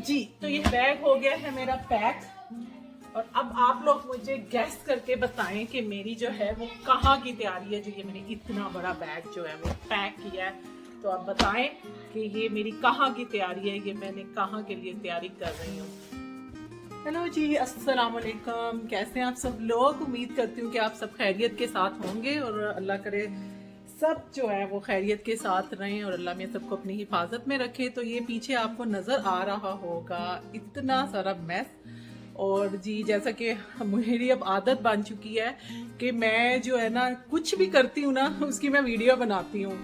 जी तो ये बैग हो गया है मेरा पैक। और अब आप लोग मुझे गैस करके बताएं कि मेरी जो है वो कहाँ की तैयारी है, जो ये मैंने इतना बड़ा बैग जो है वो पैक किया है। तो आप बताएं कि ये मेरी कहाँ की तैयारी है, ये मैंने कहाँ के लिए तैयारी कर रही हूँ। हेलो जी, अस्सलाम वालेकुम। कैसे हैं आप सब लोग? उम्मीद करती हूँ कि आप सब खैरियत के साथ होंगे और अल्लाह करे सब जो है वो खैरियत के साथ रहें और अल्लाह में सबको अपनी हिफाजत में रखे। तो ये पीछे आपको नज़र आ रहा होगा इतना सारा मैस। और जी जैसा कि मेरी अब आदत बन चुकी है कि मैं जो है ना कुछ भी करती हूँ ना उसकी मैं वीडियो बनाती हूँ।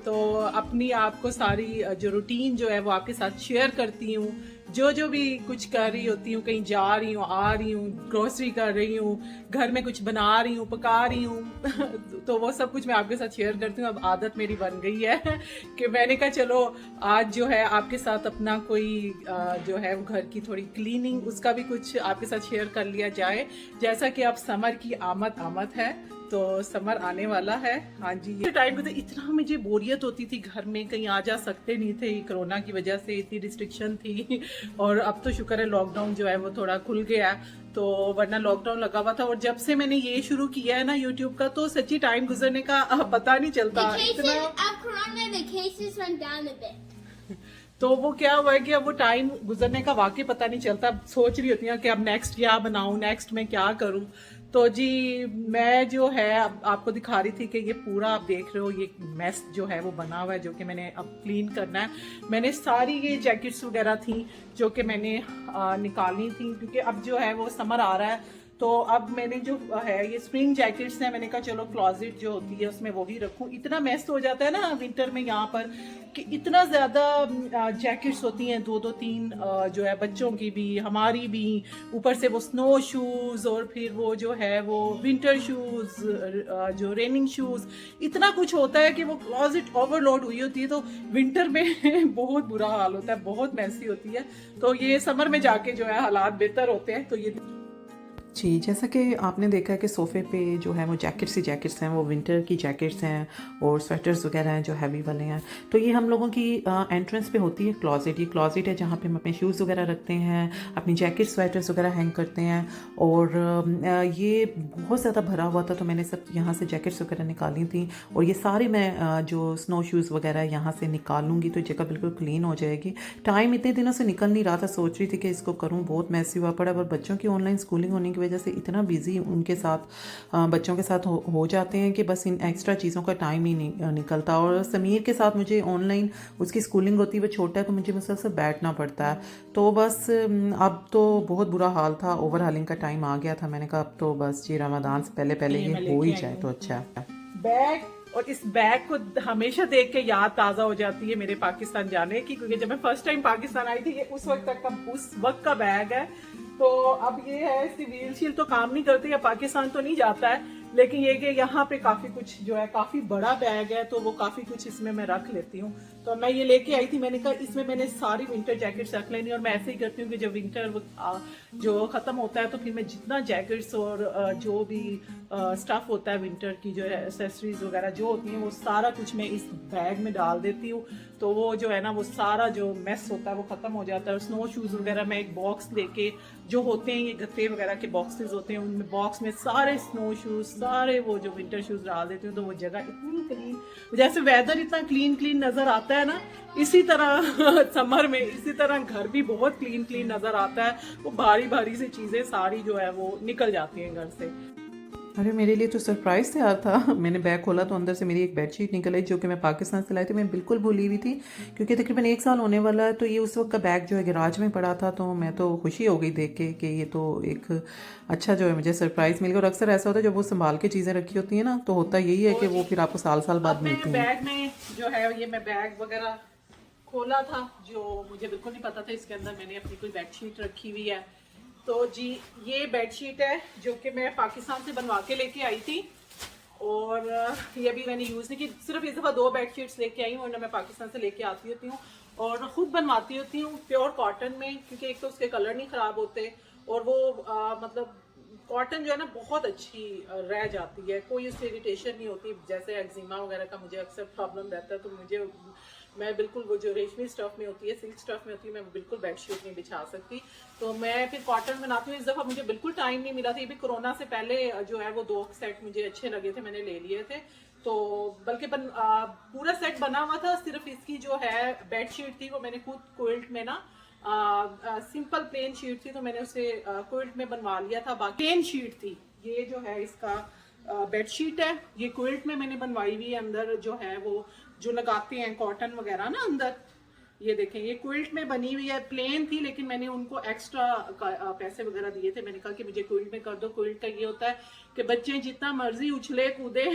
तो अपनी आपको सारी जो रूटीन जो है वो आपके साथ शेयर करती हूँ। जो भी कुछ कर रही होती हूँ, कहीं जा रही हूँ, आ रही हूँ, ग्रोसरी कर रही हूँ, घर में कुछ बना रही हूँ, पका रही हूँ तो वो सब कुछ मैं आपके साथ शेयर करती हूँ। अब आदत मेरी बन गई है कि मैंने कहा चलो आज जो है आपके साथ अपना कोई जो है वो घर की थोड़ी क्लीनिंग उसका भी कुछ आपके साथ शेयर कर लिया जाए। जैसा कि अब समर की आमद है तो समर आने वाला है। हाँ जी, ये टाइम पे तो इतना मुझे बोरियत होती थी, घर में कहीं आ जा सकते नहीं थे, कोरोना की वजह से इतनी रिस्ट्रिक्शन थी। और अब तो शुक्र है लॉकडाउन जो है वो थोड़ा खुल गया, तो वरना लॉकडाउन लगा हुआ था। और जब से मैंने ये शुरू किया है ना यूट्यूब का तो सच्ची टाइम गुजरने का पता नहीं चलता इतना। तो वो क्या हुआ है कि अब वो टाइम गुजरने का वाकई पता नहीं चलता। सोच रही होती हूँ कि अब नेक्स्ट क्या बनाऊं, नेक्स्ट में क्या करूं। तो जी मैं जो है अब आपको दिखा रही थी कि ये पूरा आप देख रहे हो ये मेस जो है वो बना हुआ है, जो कि मैंने अब क्लीन करना है। मैंने सारी ये जैकेट्स वगैरह थी जो कि मैंने निकालनी थी, क्योंकि अब जो है वो समर आ रहा है। तो अब मैंने जो है ये स्प्रिंग जैकेट्स हैं, मैंने कहा चलो क्लॉजेट जो होती है उसमें वो ही रखूं। इतना मेस हो जाता है ना विंटर में यहाँ पर कि इतना ज़्यादा जैकेट्स होती हैं, दो दो तीन जो है बच्चों की भी हमारी भी, ऊपर से वो स्नो शूज़ और फिर वो जो है वो विंटर शूज़, जो रेनिंग शूज़, इतना कुछ होता है कि वो क्लॉजेट ओवरलोड हुई होती है। तो विंटर में बहुत बुरा हाल होता है, बहुत मैसी होती है। तो ये समर में जाके जो है हालात बेहतर होते हैं। तो ये जी, जैसा कि आपने देखा कि सोफ़े पे जो है वो जैकेट्स हैं, वो विंटर की जैकेट्स हैं और स्वेटर्स वगैरह हैं जो हैवी वाले हैं। तो ये हम लोगों की एंट्रेंस पे होती है क्लॉजेट। ये क्लॉजेट है जहाँ पे हम अपने शूज़ वगैरह रखते हैं, अपनी जैकेट स्वेटर्स वगैरह हैंग करते हैं। और ये बहुत ज़्यादा भरा हुआ था तो मैंने सब यहाँ से जैकेट्स वगैरह निकाली थी। और ये सारे मैं जो स्नो शूज़ वगैरह यहाँ से निकालूंगी तो जगह बिल्कुल क्लीन हो जाएगी। टाइम इतने दिनों से निकल नहीं रहा था, सोच रही थी कि इसको करूँ, बहुत मैसी हुआ पड़ा। पर बच्चों की ऑनलाइन स्कूलिंग होने की वजह से इतना बिजी उनके साथ बच्चों के साथ हो जाते हैं कि बस इन एक्स्ट्रा चीज़ों का टाइम ही नहीं निकलता। और समीर के साथ मुझे ऑनलाइन उसकी स्कूलिंग होती है, वो छोटा है तो मुझे मुसलसल बैठना पड़ता है। तो बस अब तो बहुत बुरा हाल था, ओवर हालिंग का टाइम आ गया था। मैंने कहा अब तो बस जी रमज़ान से पहले पहले ये हो ही जाए तो अच्छा है। बैग, और इस बैग को हमेशा देख के याद ताज़ा हो जाती है मेरे पाकिस्तान जाने की, क्योंकि जब मैं फर्स्ट टाइम पाकिस्तान आई थी ये उस वक्त का बैग है। तो अब ये है, इसकी व्हील शील तो काम नहीं करती, या पाकिस्तान तो नहीं जाता है, लेकिन ये कि यहाँ पे काफ़ी कुछ जो है काफ़ी बड़ा बैग है तो वो काफ़ी कुछ इसमें मैं रख लेती हूँ। तो मैं ये लेके आई थी, मैंने कहा इसमें मैंने सारी विंटर जैकेट्स रख लेनी। और मैं ऐसे ही करती हूँ कि जब विंटर जो ख़त्म होता है तो फिर मैं जितना जैकेट्स और जो भी स्टफ़ होता है विंटर की, जो है एसेसरीज वगैरह जो होती हैं, वो सारा कुछ मैं इस बैग में डाल देती हूँ। तो वो जो है ना वो सारा जो मेस होता है वो ख़त्म हो जाता है। और स्नो शूज़ वगैरह मैं एक बॉक्स लेके, जो होते हैं ये गत्ते वगैरह के बॉक्सेस होते हैं, उनमें बॉक्स में सारे स्नो शूज़, सारे वो जो विंटर शूज़ डाल देती हूँ। तो वो जगह इतनी क्लीन, जैसे वेदर इतना क्लीन क्लीन नज़र आता है ना, इसी तरह समर में इसी तरह घर भी बहुत क्लीन क्लीन नज़र आता है। वो भारी भारी सी चीज़ें सारी जो है वो निकल जाती हैं घर से। अरे मेरे लिए तो सरप्राइज़ तैयार था। मैंने बैग खोला तो अंदर से मेरी एक बेडशीट निकल आई जो कि मैं पाकिस्तान से लाई थी। मैं बिल्कुल भूली हुई थी क्योंकि तकरीबन 1 साल होने वाला है। तो ये उस वक्त का बैग जो है गैराज में पड़ा था, तो मैं तो खुशी हो गई देख के कि ये तो एक अच्छा जो है मुझे सरप्राइज़ मिल गया। और अक्सर ऐसा होता है जब वो संभाल के चीज़ें रखी होती हैं ना तो होता यही है कि वो फिर आपको साल साल बाद मिलती हैं। बैग में जो है ये मैं बैग वगैरह खोला था, जो मुझे बिल्कुल नहीं पता था इसके अंदर मैंने अपनी कोई बेडशीट रखी हुई है। तो जी ये बेडशीट है जो कि मैं पाकिस्तान से बनवा के लेके आई थी, और ये भी मैंने यूज़ नहीं की। सिर्फ इस दफ़ा 2 बेडशीट्स लेके आई हूँ, वरना मैं पाकिस्तान से लेके आती होती हूँ और ख़ुद बनवाती होती हूँ प्योर कॉटन में, क्योंकि एक तो उसके कलर नहीं ख़राब होते और वो मतलब कॉटन जो है ना बहुत अच्छी रह जाती है, कोई उससे इरिटेशन नहीं होती। जैसे एक्जिमा वगैरह का मुझे अक्सर प्रॉब्लम रहता है, तो मैं बिल्कुल वो जो रेशमी स्टफ में होती है, सिल्क स्टफ में होती है, मैं बिल्कुल बेडशीट नहीं बिछा सकती। तो मैं फिर कॉटन बनाती हूँ। इस दफ़ा मुझे बिल्कुल टाइम नहीं मिला था, ये भी कोरोना से पहले जो है वो 2 सेट मुझे अच्छे लगे थे, मैंने ले लिए थे। तो बल्कि पूरा सेट बना हुआ था, सिर्फ इसकी जो है बेडशीट थी वो मैंने खुद क्विल्ट में ना सिंपल प्लेन शीट थी, तो मैंने उसे क्विल्ट में बनवा लिया था। बाकी प्लेन शीट थी। ये जो है इसका बेडशीट है, ये क्विल्ट में मैंने बनवाई हुई है। अंदर जो है वो जो लगाते हैं कॉटन वगैरह ना अंदर, ये देखें ये क्विल्ट में बनी हुई है। प्लेन थी लेकिन मैंने उनको एक्स्ट्रा पैसे वगैरह दिए थे। मैंने कहा कि मुझे क्विल्ट में कर दो। क्विल्ट का ये होता है कि बच्चे जितना मर्जी उछले कूदे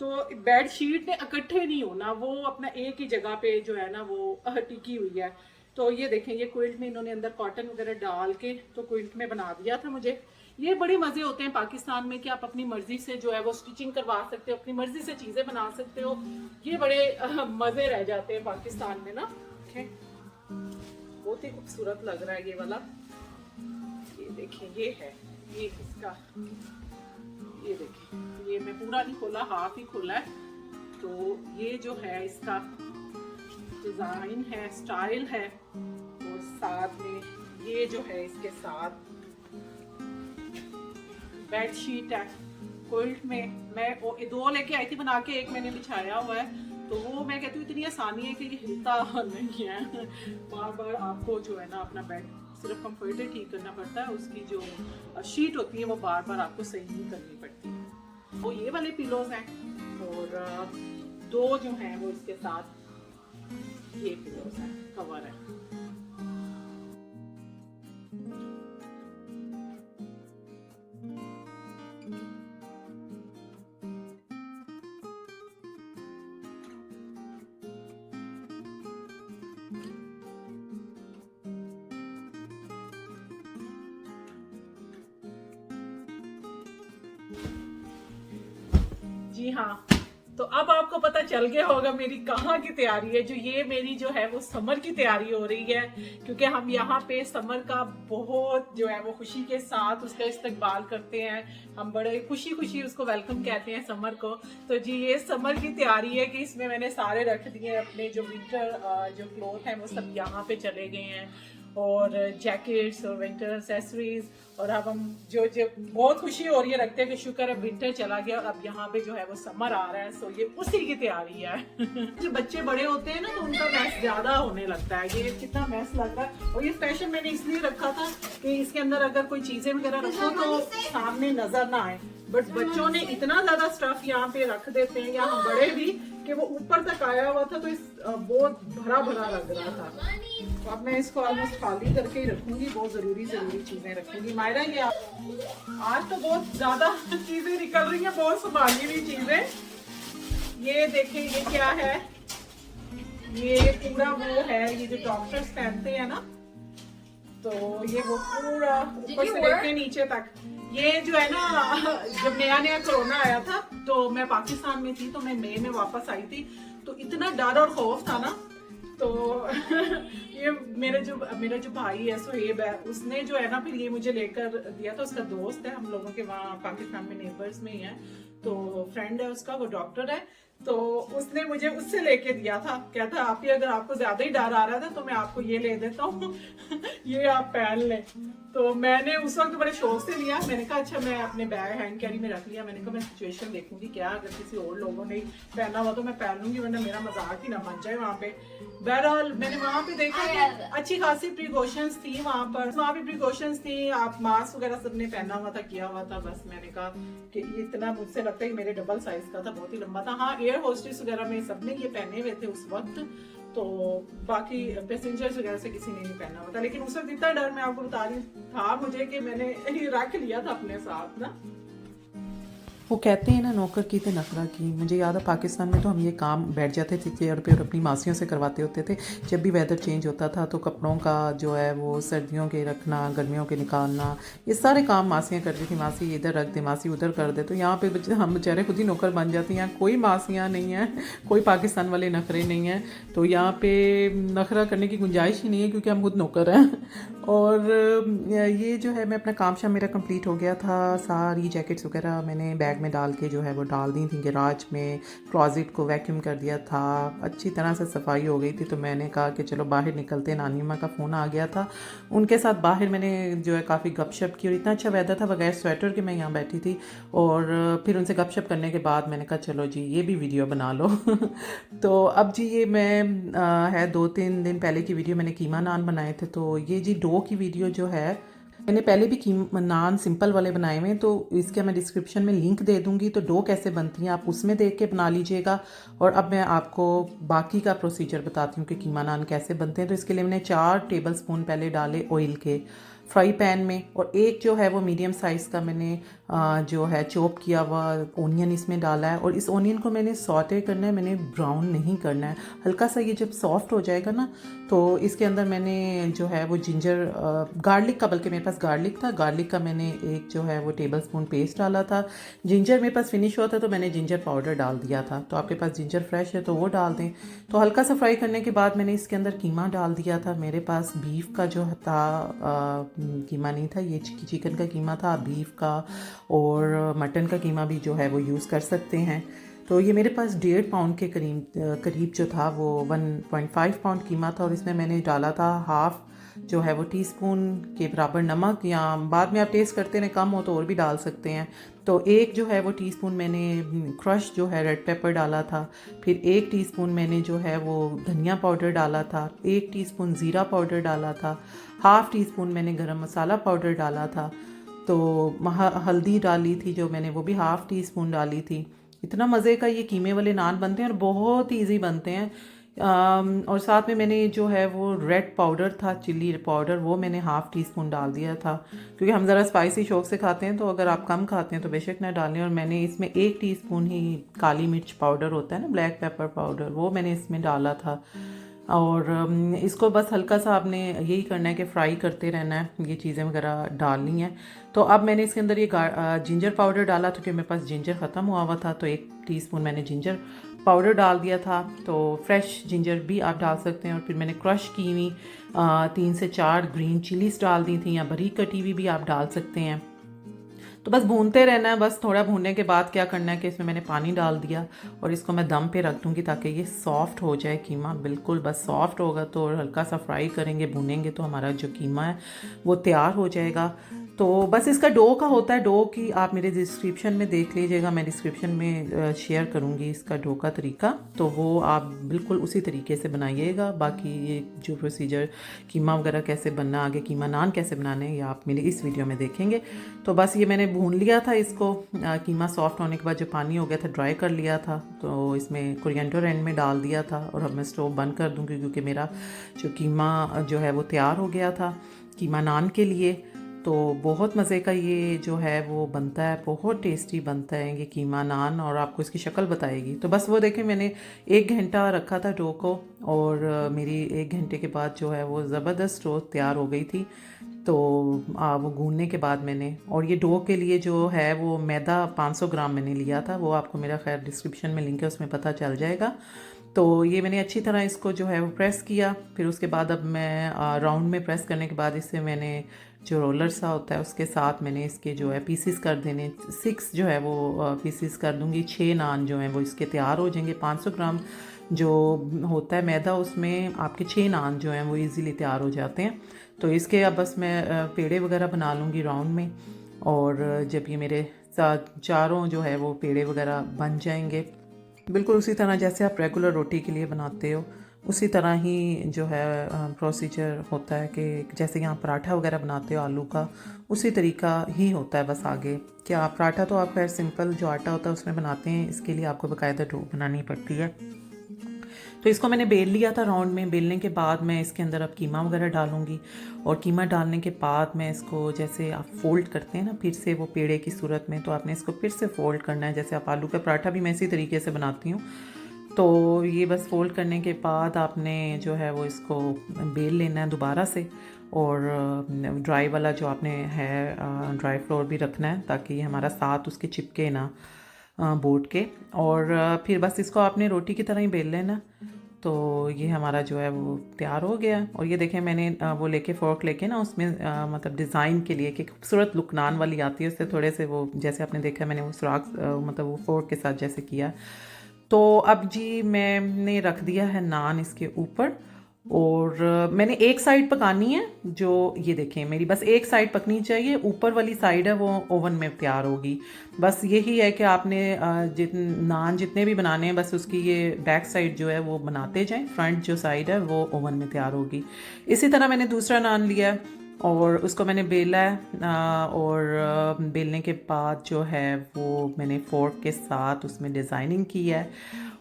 तो बेड शीट ने इकट्ठे नहीं होना, वो अपना एक ही जगह पे जो है ना वो टिकी हुई है। तो ये देखें ये क्विल्ट में इन्होंने अंदर कॉटन वगैरह डाल के तो क्विल्ट में बना दिया था मुझे। ये बड़े मजे होते हैं पाकिस्तान में कि आप अपनी मर्जी से जो है वो स्टिचिंग करवा सकते हो, अपनी मर्जी से चीजें बना सकते हो। ये बड़े मजे रह जाते हैं पाकिस्तान में ना। बहुत ही खूबसूरत लग रहा है ये वाला। ये देखिए ये है, ये इसका, ये देखिए ये मैं पूरा नहीं खोला, हाफ ही खोला है। तो ये जो है इसका डिजाइन है, स्टाइल है, और साथ में ये जो है इसके साथ बेडशीट है क्विल्ट में। मैं 2 लेके आई थी बना के, एक मैंने बिछाया हुआ है। तो वो मैं कहती हूँ इतनी आसानी है कि ये हिलता नहीं है। बार बार आपको जो है ना अपना बेड सिर्फ कंफर्ट ही ठीक करना पड़ता है, उसकी जो शीट होती है वो बार बार आपको सही नहीं करनी पड़ती। वो ये वाले पिलोज हैं, और 2 जो हैं वो इसके साथ ये पिलोज हैं, कवर है। जी हाँ, तो अब आपको पता चल गया होगा मेरी कहाँ की तैयारी है। जो ये मेरी जो है वो समर की तैयारी हो रही है, क्योंकि हम यहाँ पे समर का बहुत जो है वो खुशी के साथ उसका इस्तकबाल करते हैं। हम बड़े खुशी खुशी उसको वेलकम कहते हैं समर को। तो जी ये समर की तैयारी है कि इसमें मैंने सारे रख दिए अपने जो विंटर जो क्लोथ हैं वो सब यहाँ पे चले गए हैं, और जैकेट्स और विंटर एक्सेसरीज। और अब हम जो बहुत खुशी हो रही है, रखते हैं कि शुक्र है विंटर चला गया और अब यहाँ पे जो है वो समर आ रहा है। सो ये उसी की तैयारी है। जो बच्चे बड़े होते हैं ना तो उनका मैस ज्यादा होने लगता है। ये कितना मैस लग रहा है, और ये स्पेशल मैंने इसलिए रखा था कि इसके अंदर अगर कोई चीजें वगैरह रखो तो सामने नजर ना आए। बट बच्चों ने इतना ज्यादा स्टफ यहाँ पे रख देते हैं, या हम बड़े भी, कि वो ऊपर तक आया हुआ था, तो इस बहुत भरा भरा लग रहा था। तो अब मैं इसको ऑलमोस्ट खाली करके ही रखूंगी, बहुत जरूरी चीजें रखूंगी। मायरा ये आज तो बहुत ज्यादा चीजें निकल रही हैं, बहुत संभाली हुई चीजें। ये देखें ये क्या है, ये पूरा वो है, ये जो डॉक्टर्स पहनते हैं ना, तो ये वो पूरा ऊपर से लेके नीचे तक। ये जो है ना, जब नया नया कोरोना आया था तो मैं पाकिस्तान में थी, तो मैं मई में वापस आई थी, तो इतना डर और खौफ था ना। तो ये मेरा जो भाई है सुहेब है, उसने जो है ना फिर ये मुझे लेकर दिया था। उसका दोस्त है, हम लोगों के वहाँ पाकिस्तान में नेबर्स में ही है, तो फ्रेंड है उसका, वो डॉक्टर है। तो उसने मुझे उससे लेके दिया था, कहता आप ही अगर आपको ज्यादा ही डर आ रहा था तो मैं आपको ये ले देता हूँ ये आप पहन लें। तो मैंने उस वक्त बड़े शौक से लिया। मैंने कहा अच्छा, मैं अपने बैग हैंड कैरी में रख लिया। मैंने कहा मैं सिचुएशन देखूंगी, क्या अगर किसी और लोगों ने पहना हुआ तो मैं पहन लूंगी, वरना मेरा मजाक ही ना बन जाए वहाँ पे। बहरहाल मैंने वहाँ पे देखा कि अच्छी खासी प्रिकॉशंस थी वहाँ भी प्रिकॉशंस थी। आप मास्क वगैरह सबने पहना हुआ था, किया हुआ था। बस मैंने कहा कि ये इतना मुझसे लगता है कि मेरे डबल साइज का था, बहुत ही लंबा था। हाँ, एयर होस्टेस वगैरह में सबने ये पहने हुए थे उस वक्त, तो बाकी पैसेंजर्स वगैरह से किसी ने नहीं पहना हुआ था। लेकिन उस वक्त इतना डर मैं आपको बता रही था मुझे कि मैंने रख लिया था अपने साथ ना। वो कहते हैं ना नौकर की तो नखरा की। मुझे याद है पाकिस्तान में तो हम ये काम बैठ जाते थे चेयर पे और अपनी मासियों से करवाते होते थे। जब भी वेदर चेंज होता था तो कपड़ों का जो है वो सर्दियों के रखना, गर्मियों के निकालना, ये सारे काम मासियाँ करती थी। मासी इधर रख दे, मासी उधर कर दे। तो यहाँ पे हम बेचारे खुद ही नौकर बन जाते हैं। यहाँ कोई मासियाँ नहीं हैं, कोई पाकिस्तान वाले नखरे नहीं हैं, तो यहाँ पे नखरा करने की गुंजाइश ही नहीं है क्योंकि हम खुद नौकर हैं। और ये जो है मैं अपना काम शाम मेरा कंप्लीट हो गया था। सारी जैकेट्स वगैरह मैंने बैग में डाल के जो है वो डाल दी थी गैराज में। क्लॉजेट को वैक्यूम कर दिया था, अच्छी तरह से सफाई हो गई थी। तो मैंने कहा कि चलो बाहर निकलते हैं। नानी अम्मा का फ़ोन आ गया था, उनके साथ बाहर मैंने जो है काफ़ी गपशप की। और इतना अच्छा वेदर था, बगैर स्वेटर के मैं यहाँ बैठी थी। और फिर उनसे गपशप करने के बाद मैंने कहा चलो जी ये भी वीडियो बना लो। तो अब जी ये मैं है 2-3 दिन पहले की वीडियो, मैंने कीमा नान बनाए थे। तो ये जी डो की वीडियो जो है, मैंने पहले भी कीमा नान सिंपल वाले बनाए हुए हैं, तो इसके मैं डिस्क्रिप्शन में लिंक दे दूंगी। तो डो कैसे बनती हैं आप उसमें देख के बना लीजिएगा। और अब मैं आपको बाकी का प्रोसीजर बताती हूँ कि कीमा नान कैसे बनते हैं। तो इसके लिए मैंने 4 टेबलस्पून पहले डाले ऑयल के फ्राई पैन में, और एक जो है वो मीडियम साइज़ का मैंने जो है चॉप किया हुआ ओनियन इसमें डाला है। और इस ओनियन को मैंने सॉटे करना है, मैंने ब्राउन नहीं करना है। हल्का सा ये जब सॉफ्ट हो जाएगा ना तो इसके अंदर मैंने जो है वो जिंजर गार्लिक का, बल्कि मेरे पास गार्लिक था, गार्लिक का मैंने एक जो है वो टेबलस्पून पेस्ट डाला था। जिंजर मेरे पास फिनिश हुआ था तो मैंने जिंजर पाउडर डाल दिया था। तो आपके पास जिंजर फ्रेश है तो वो डाल दें। तो हल्का सा फ्राई करने के बाद मैंने इसके अंदर कीमा डाल दिया था। मेरे पास बीफ का जो था कीमा नहीं था, ये चिकन का कीमा था। बीफ का और मटन का कीमा भी जो है वो यूज़ कर सकते हैं। तो ये मेरे पास 1.5 पाउंड के करीब जो था वो 1.5 पाउंड कीमा था। और इसमें मैंने डाला था हाफ जो है वो टीस्पून के बराबर नमक, या बाद में आप टेस्ट करते हैं कम हो तो और भी डाल सकते हैं। तो एक जो है वो टीस्पून मैंने क्रश जो है रेड पेपर डाला था। फिर 1 टीस्पून मैंने जो है वो धनिया पाउडर डाला था। 1 टीस्पून ज़ीरा पाउडर डाला था। हाफ़ टीस्पून मैंने गरम मसाला पाउडर डाला था। तो हल्दी डाली थी जो मैंने, वो भी हाफ़ टीस्पून डाली थी। इतना मज़े का ये कीमे वाले नान बनते हैं और बहुत ईजी बनते हैं। और साथ में मैंने जो है वो रेड पाउडर था, चिल्ली पाउडर, वो मैंने हाफ़ टीस्पून डाल दिया था क्योंकि हम ज़रा स्पाइसी शौक से खाते हैं। तो अगर आप कम खाते हैं तो बेशक ना डालें। और मैंने इसमें 1 टीस्पून ही काली मिर्च पाउडर होता है ना, ब्लैक पेपर पाउडर, वो मैंने इसमें डाला था। और इसको बस हल्का सा आपने यही करना है कि फ्राई करते रहना है, ये चीज़ें वगैरह डालनी है। तो अब मैंने इसके अंदर ये जिंजर पाउडर डाला था क्योंकि मेरे पास जिंजर ख़त्म हुआ हुआ था। तो 1 टीस्पून मैंने जिंजर पाउडर डाल दिया था। तो फ्रेश जिंजर भी आप डाल सकते हैं। और फिर मैंने क्रश की हुई 3 से 4 ग्रीन चिलीज़ डाल दी थी, या बारीक कटी हुई भी आप डाल सकते हैं। तो बस भूनते रहना है। बस थोड़ा भूनने के बाद क्या करना है कि इसमें मैंने पानी डाल दिया और इसको मैं दम पे रख दूँगी ताकि ये सॉफ्ट हो जाए कीमा। बिल्कुल बस सॉफ्ट होगा तो, और हल्का सा फ्राई करेंगे, भूनेंगे तो हमारा जो कीमा है वो तैयार हो जाएगा। तो बस इसका डो का होता है। डो की आप मेरे डिस्क्रिप्शन में देख लीजिएगा, मैं डिस्क्रिप्शन में शेयर करूँगी इसका डो का तरीका, तो वो आप बिल्कुल उसी तरीके से बनाइएगा। बाकी ये जो प्रोसीजर कीमा वगैरह कैसे बनना, आगे कीमा नान कैसे बनाने, ये आप मेरे इस वीडियो में देखेंगे। तो बस ये मैंने भून लिया था इसको। कीमा सॉफ्ट होने के बाद जो पानी हो गया था ड्राई कर लिया था, तो इसमें कोरिएंडर एंड में डाल दिया था। और अब मैं स्टोव बंद कर दूँगी क्योंकि मेरा जो कीमा जो है वो तैयार हो गया था कीमा नान के लिए। तो बहुत मज़े का ये जो है वो बनता है, बहुत टेस्टी बनता है ये कीमा नान। और आपको इसकी शक्ल बताएगी। तो बस वो देखें, मैंने 1 घंटा रखा था डो को, और मेरी 1 घंटे के बाद जो है वो ज़बरदस्त डो तैयार हो गई थी। तो वो गूंदने के बाद मैंने, और ये डो के लिए जो है वो मैदा 500 ग्राम मैंने लिया था, वो आपको मेरा खैर डिस्क्रिप्शन में लिंक है, उसमें पता चल जाएगा। तो ये मैंने अच्छी तरह इसको जो है वो प्रेस किया। फिर उसके बाद अब मैं राउंड में प्रेस करने के बाद इससे मैंने जो रोलर सा होता है उसके साथ मैंने इसके जो है पीसीस कर देने, 6 जो है वो पीसीस कर दूंगी। 6 नान जो हैं वो इसके तैयार हो जाएंगे। 500 ग्राम जो होता है मैदा, उसमें आपके 6 नान जो हैं वो इजीली तैयार हो जाते हैं। तो इसके अब बस मैं पेड़े वगैरह बना लूँगी राउंड में। और जब ये मेरे चारों जो है वो पेड़े वगैरह बन जाएंगे, बिल्कुल उसी तरह जैसे आप रेगुलर रोटी के लिए बनाते हो, उसी तरह ही जो है प्रोसीजर होता है कि जैसे यहाँ पराठा वगैरह बनाते हो आलू का, उसी तरीका ही होता है। बस आगे क्या, पराठा तो आप खैर सिंपल जो आटा होता है उसमें बनाते हैं, इसके लिए आपको बाकायदा डो बनानी पड़ती है। तो इसको मैंने बेल लिया था राउंड में। बेलने के बाद मैं इसके अंदर अब कीमा वगैरह डालूंगी, और कीमा डालने के बाद मैं इसको, जैसे आप फोल्ड करते हैं ना फिर से वो पेड़े की सूरत में, तो आपने इसको फिर से फोल्ड करना है। जैसे आप आलू का पराठा भी मैं इसी तरीके से बनाती हूँ। तो ये बस फोल्ड करने के बाद आपने जो है वो इसको बेल लेना है दोबारा से, और ड्राई वाला जो आपने है ड्राई फ्लोर भी रखना है ताकि हमारा साथ उसके चिपके ना बोर्ड के। और फिर बस इसको आपने रोटी की तरह ही बेल लेना। तो ये हमारा जो है वो तैयार हो गया। और ये देखें मैंने वो लेके फोर्क लेके ना उसमें मतलब डिज़ाइन के लिए कि खूबसूरत लुक नान वाली आती है, उससे थोड़े से वो, जैसे आपने देखा मैंने वो सुराख मतलब वो फोर्क के साथ जैसे किया। तो अब जी मैंने रख दिया है नान इसके ऊपर, और मैंने एक साइड पकानी है। जो ये देखें मेरी बस एक साइड पकनी चाहिए, ऊपर वाली साइड है वो ओवन में तैयार होगी। बस यही है कि आपने नान जितने भी बनाने हैं बस उसकी ये बैक साइड जो है वो बनाते जाएं, फ्रंट जो साइड है वो ओवन में तैयार होगी। इसी तरह मैंने दूसरा नान लिया है और उसको मैंने बेला है, और बेलने के बाद जो है वो मैंने फोर्क के साथ उसमें डिज़ाइनिंग की है।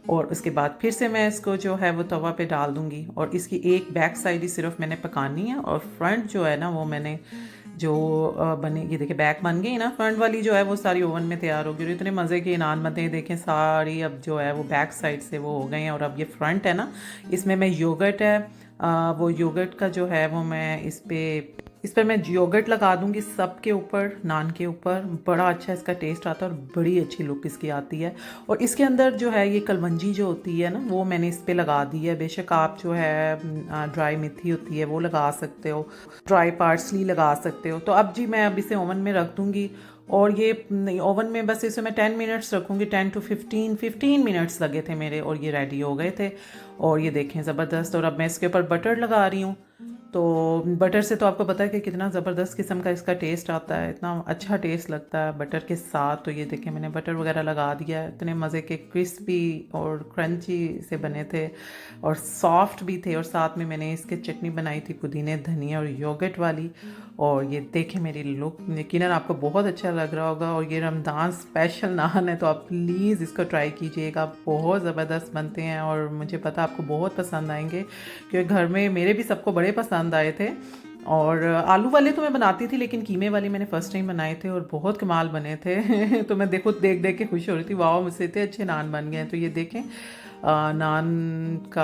और उसके बाद फिर से मैं इसको जो है वो तवा पे डाल दूंगी, और इसकी एक बैक साइड ही सिर्फ मैंने पकानी है, और फ्रंट जो है ना वो मैंने जो बने, ये देखिए बैक बन गई ना, फ्रंट वाली जो है वो सारी ओवन में तैयार होगी। और इतने मज़े के नान बनते हैं, देखें सारी अब जो है वो बैक साइड से वो हो गए हैं। और अब ये फ्रंट है ना, इसमें मैं योगर्ट है वो योगर्ट का जो है वो मैं इस पर मैं योगर्ट लगा दूंगी सबके ऊपर, नान के ऊपर। बड़ा अच्छा इसका टेस्ट आता है और बड़ी अच्छी लुक इसकी आती है। और इसके अंदर जो है ये कलवंजी जो होती है ना वो मैंने इस पर लगा दी है। बेशक आप जो है ड्राई मेथी होती है वो लगा सकते हो, ड्राई पार्सली लगा सकते हो। तो अब जी मैं अब इसे ओवन में रख दूंगी, और ये ओवन में बस इसे मैं 10 मिनट्स रखूँगी, 10 to 15 मिनट्स लगे थे मेरे, और ये रेडी हो गए थे। और ये देखें ज़बरदस्त। और अब मैं इसके ऊपर बटर लगा रही हूँ। तो बटर से तो आपको पता है कि कितना ज़बरदस्त किस्म का इसका टेस्ट आता है, इतना अच्छा टेस्ट लगता है बटर के साथ। तो ये देखें मैंने बटर वगैरह लगा दिया है, इतने मज़े के क्रिस्पी और क्रंची से बने थे और सॉफ्ट भी थे। और साथ में मैंने इसके चटनी बनाई थी पुदीने धनिया और योगर्ट वाली। और ये देखें मेरी लुक, यकीनन आपको बहुत अच्छा लग रहा होगा। और ये रमज़ान स्पेशल नान है तो आप प्लीज़ इसको ट्राई कीजिएगा, बहुत ज़बरदस्त बनते हैं और मुझे पता आपको बहुत पसंद आएंगे, क्योंकि घर में मेरे भी सबको बड़े पसंद आए थे। और आलू वाले तो मैं बनाती थी, लेकिन कीमे वाले मैंने फ़र्स्ट टाइम बनाए थे और बहुत कमाल बने थे तो मैं देखो देख देख के खुश हो रही थी, वाह मुझसे इतने अच्छे नान बन गए। तो ये देखें नान का,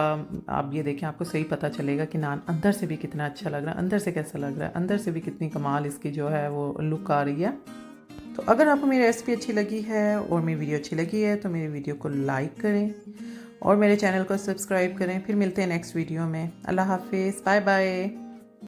आप ये देखें आपको सही पता चलेगा कि नान अंदर से भी कितना अच्छा लग रहा है, अंदर से कैसा लग रहा है, अंदर से भी कितनी कमाल इसकी जो है वो लुक आ रही है। तो अगर आपको मेरी रेसिपी अच्छी लगी है और मेरी वीडियो अच्छी लगी है तो मेरी वीडियो को लाइक करें और मेरे चैनल को सब्सक्राइब करें। फिर मिलते हैं नेक्स्ट वीडियो में। अल्लाह हाफिज़, बाय बाय।